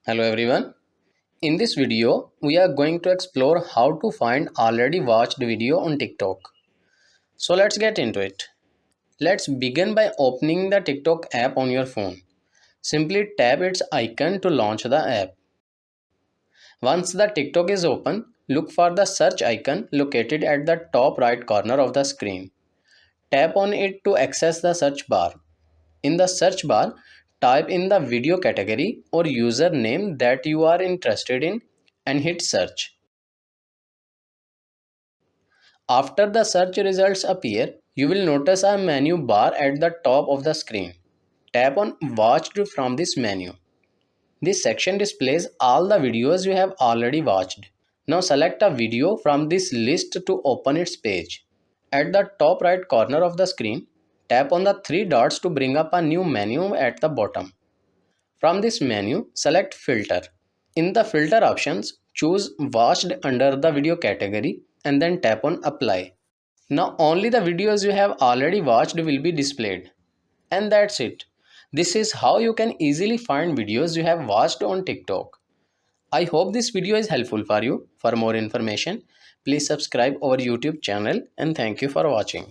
Hello everyone. In this video, we are going to explore how to find already watched video on TikTok. So let's get into it. Let's begin by opening the TikTok app on your phone. Simply tap its icon to launch the app. Once the TikTok is open, look for the search icon located at the top right corner of the screen. Tap on it to access the search bar. In the search bar, type in the video category or username that you are interested in and hit search. After the search results appear, you will notice a menu bar at the top of the screen. Tap on Watched from this menu. This section displays all the videos you have already watched. Now select a video from this list to open its page. At the top right corner of the screen, tap on the three dots to bring up a new menu at the bottom. From this menu, select Filter. In the filter options, choose Watched under the video category and then tap on Apply. Now only the videos you have already watched will be displayed. And that's it. This is how you can easily find videos you have watched on TikTok. I hope this video is helpful for you. For more information, please subscribe our YouTube channel and thank you for watching.